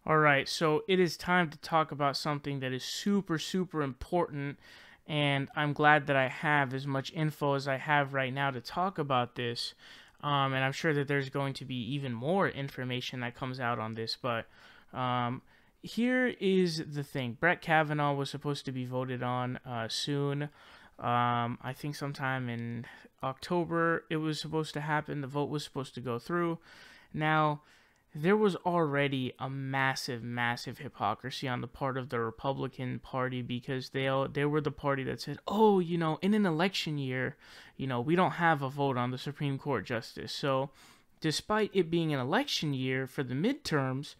All right, so it is time to talk about something that is super, super important. And I'm glad that I have as much info as I have right now to talk about this. And I'm sure that there's going to be even more information that comes out on this. But um, here is the thing: Brett Kavanaugh was supposed to be voted on soon. I think sometime in October it was supposed to happen. The vote was supposed to go through. Now, there was already a massive, massive hypocrisy on the part of the Republican Party because they were the party that said, "Oh, in an election year, we don't have a vote on the Supreme Court justice." So, despite it being an election year for the midterms,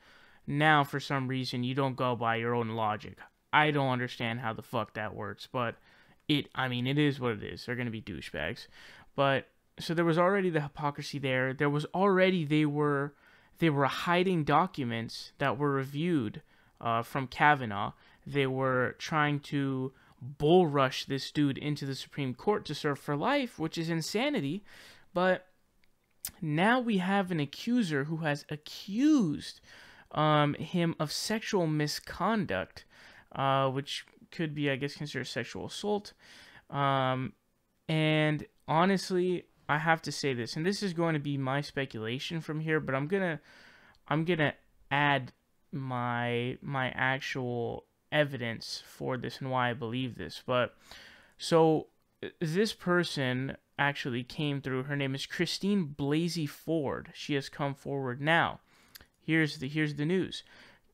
now for some reason you don't go by your own logic. I don't understand how the fuck that works, but it is what it is. They're going to be douchebags. But so there was already the hypocrisy there. There was already they were hiding documents that were reviewed from Kavanaugh. They were trying to bull rush this dude into the Supreme Court to serve for life, which is insanity. But now we have an accuser who has accused him of sexual misconduct, which could be, I guess, considered sexual assault. And honestly, I have to say this, and this is going to be my speculation from here, but I'm gonna add my actual evidence for this and why I believe this. But so this person actually came through. Her name is Christine Blasey Ford. She has come forward now. Here's the news.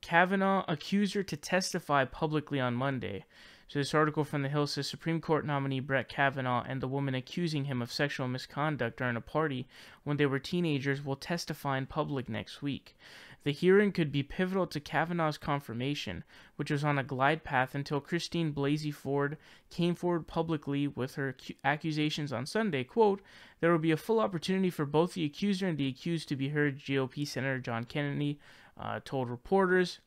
Kavanaugh accused her to testify publicly on Monday. So this article from The Hill says Supreme Court nominee Brett Kavanaugh and the woman accusing him of sexual misconduct during a party when they were teenagers will testify in public next week. The hearing could be pivotal to Kavanaugh's confirmation, which was on a glide path until Christine Blasey Ford came forward publicly with her accusations on Sunday. Quote, "There will be a full opportunity for both the accuser and the accused to be heard," GOP Senator John Kennedy told reporters.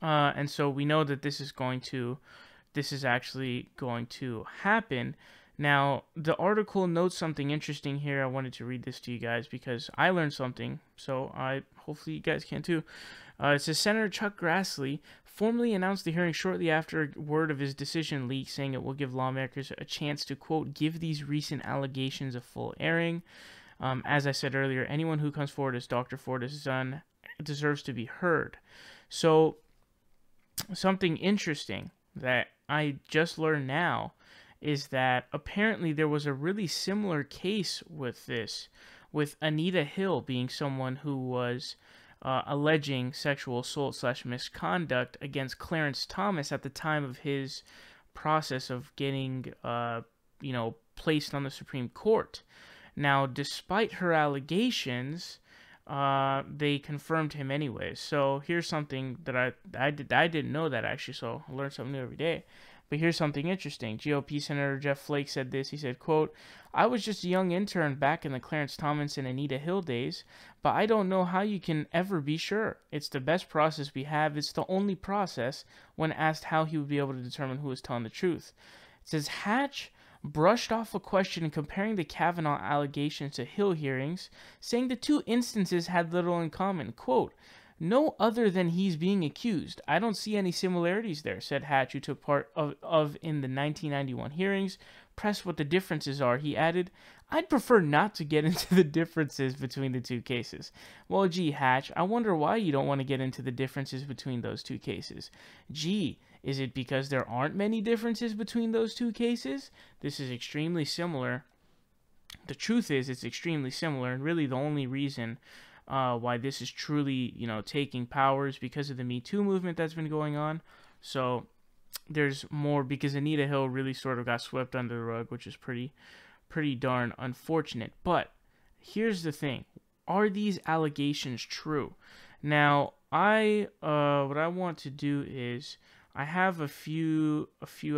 And so we know that this is actually going to happen. Now, the article notes something interesting here. I wanted to read this to you guys because I learned something, so hopefully you guys can too. It says Senator Chuck Grassley formally announced the hearing shortly after word of his decision leaked, saying it will give lawmakers a chance to, quote, "give these recent allegations a full airing." As I said earlier, anyone who comes forward as Dr. Ford has done deserves to be heard. So, something interesting that I just learned now is that apparently there was a really similar case with this, with Anita Hill being someone who was alleging sexual assault / misconduct against Clarence Thomas at the time of his process of getting, placed on the Supreme Court. Now, despite her allegations, they confirmed him anyway. So here's something that I didn't know that actually. So I learn something new every day. But here's something interesting. GOP Senator Jeff Flake said this. He said, quote, "I was just a young intern back in the Clarence Thomas and Anita Hill days, but I don't know how you can ever be sure. It's the best process we have. It's the only process," when asked how he would be able to determine who was telling the truth. It says Hatch brushed off a question comparing the Kavanaugh allegations to Hill hearings, saying the two instances had little in common. Quote, "No other than he's being accused. I don't see any similarities there," said Hatch, who took part of in the 1991 hearings. Pressed what the differences are, he added, "I'd prefer not to get into the differences between the two cases." Well, gee, Hatch, I wonder why you don't want to get into the differences between those two cases. Gee, is it because there aren't many differences between those two cases? This is extremely similar. The truth is, it's extremely similar, and really the only reason why this is truly, taking power is because of the Me Too movement that's been going on. So there's more, because Anita Hill really sort of got swept under the rug, which is pretty darn unfortunate. But here's the thing: are these allegations true? Now, what I want to do is I have a few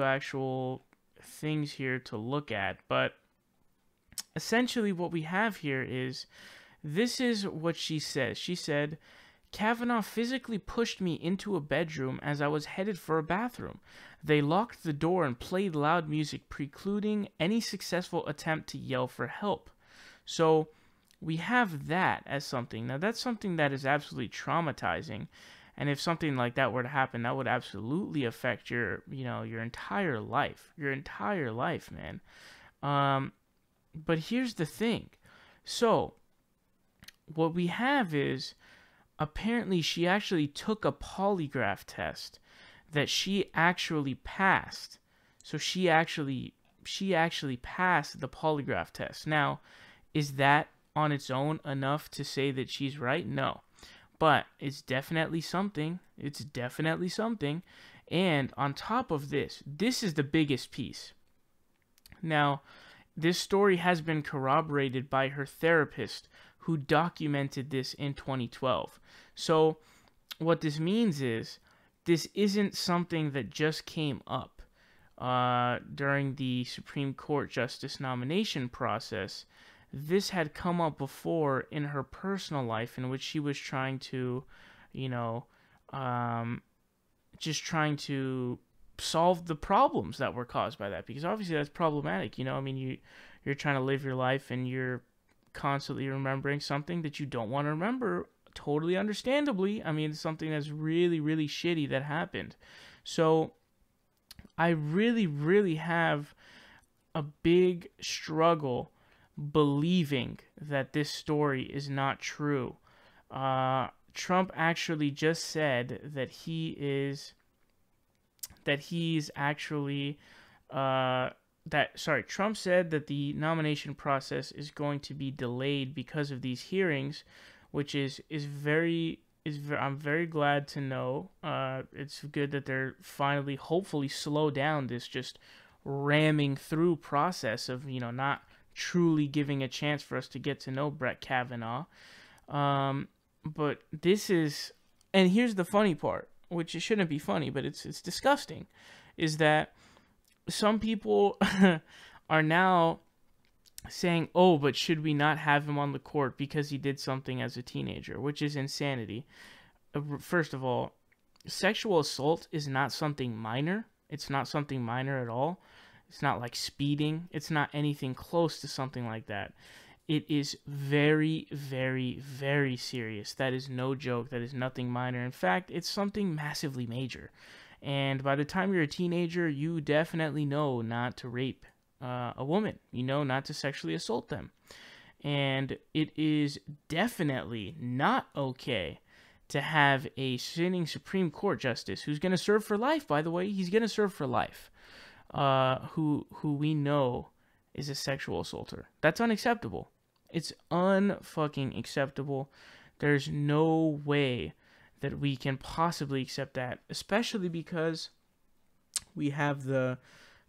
actual things here to look at, but essentially what we have here is, this is what she says. She said, "Kavanaugh physically pushed me into a bedroom as I was headed for a bathroom. They locked the door and played loud music, precluding any successful attempt to yell for help." So we have that as something. Now, that's something that is absolutely traumatizing. And if something like that were to happen, that would absolutely affect your, your entire life. Your entire life, man. But here's the thing. So, what we have is, apparently she actually took a polygraph test that she actually passed. So she actually passed the polygraph test. Now, is that on its own enough to say that she's right? No. But it's definitely something. It's definitely something. And on top of this, this is the biggest piece. Now, this story has been corroborated by her therapist, who documented this in 2012. So, what this means is, this isn't something that just came up during the Supreme Court justice nomination process. This had come up before in her personal life, in which she was trying to, just trying to solve the problems that were caused by that, because obviously that's problematic. You're trying to live your life and you're constantly remembering something that you don't want to remember, totally understandably. It's something that's really, really shitty that happened. So I really, really have a big struggle believing that this story is not true. Trump actually just said that Trump said that the nomination process is going to be delayed because of these hearings, which I'm very glad to know. It's good that they're finally, hopefully, slow down this just ramming through process of, not truly giving a chance for us to get to know Brett Kavanaugh. But this is, and here's the funny part, which it shouldn't be funny, but it's disgusting, is that some people are now saying, oh, but should we not have him on the court because he did something as a teenager, which is insanity. First of all, sexual assault is not something minor. It's not something minor at all. It's not like speeding. It's not anything close to something like that. It is very, very, very serious. That is no joke. That is nothing minor. In fact, it's something massively major. And by the time you're a teenager, you definitely know not to rape a woman. You know not to sexually assault them. And it is definitely not okay to have a sitting Supreme Court justice who's going to serve for life, by the way. He's going to serve for life. Who we know is a sexual assaulter. That's unacceptable. It's unfucking acceptable. There's no way that we can possibly accept that, especially because we have the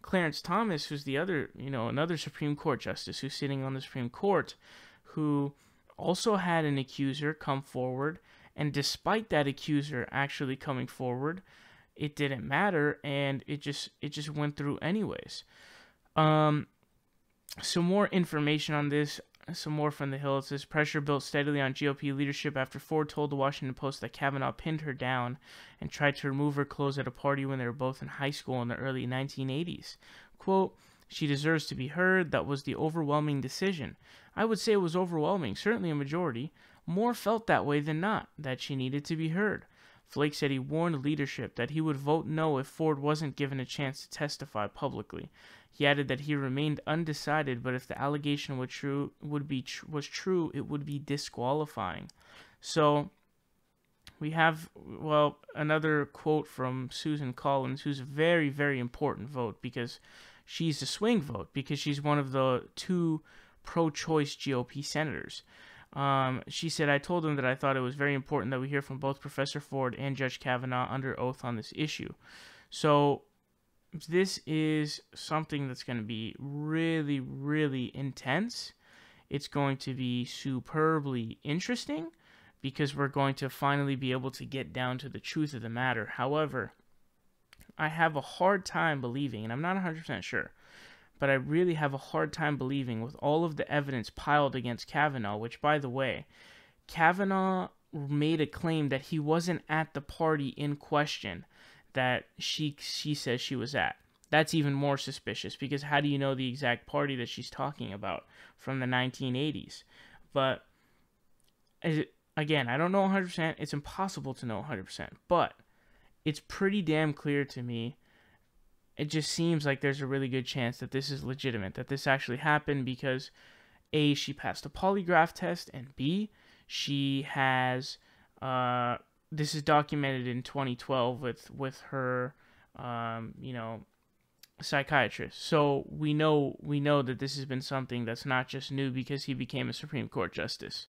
Clarence Thomas, who's the other, another Supreme Court justice who's sitting on the Supreme Court, who also had an accuser come forward, and despite that accuser actually coming forward, it didn't matter, and it just went through anyways. Some more information on this. Some more from the Hill. It says, pressure built steadily on GOP leadership after Ford told the Washington Post that Kavanaugh pinned her down and tried to remove her clothes at a party when they were both in high school in the early 1980s. Quote, she deserves to be heard. That was the overwhelming decision. I would say it was overwhelming, certainly a majority. More felt that way than not, that she needed to be heard. Flake said he warned leadership that he would vote no if Ford wasn't given a chance to testify publicly. He added that he remained undecided, but if the allegation was true, it would be disqualifying. So we have, another quote from Susan Collins, who's a very, very important vote because she's a swing vote, because she's one of the two pro-choice GOP senators. She said, I told him that I thought it was very important that we hear from both Professor Ford and Judge Kavanaugh under oath on this issue. So this is something that's going to be really, really intense. It's going to be superbly interesting because we're going to finally be able to get down to the truth of the matter. However, I have a hard time believing, and I'm not 100% sure, but I really have a hard time believing with all of the evidence piled against Kavanaugh, which, by the way, Kavanaugh made a claim that he wasn't at the party in question that she says she was at. That's even more suspicious, because how do you know the exact party that she's talking about from the 1980s? But again, I don't know 100%. It's impossible to know 100%, but it's pretty damn clear to me. It just seems like there's a really good chance that this is legitimate, that this actually happened because A, she passed a polygraph test, and B, she has this is documented in 2012 with her psychiatrist. So we know that this has been something that's not just new because he became a Supreme Court justice.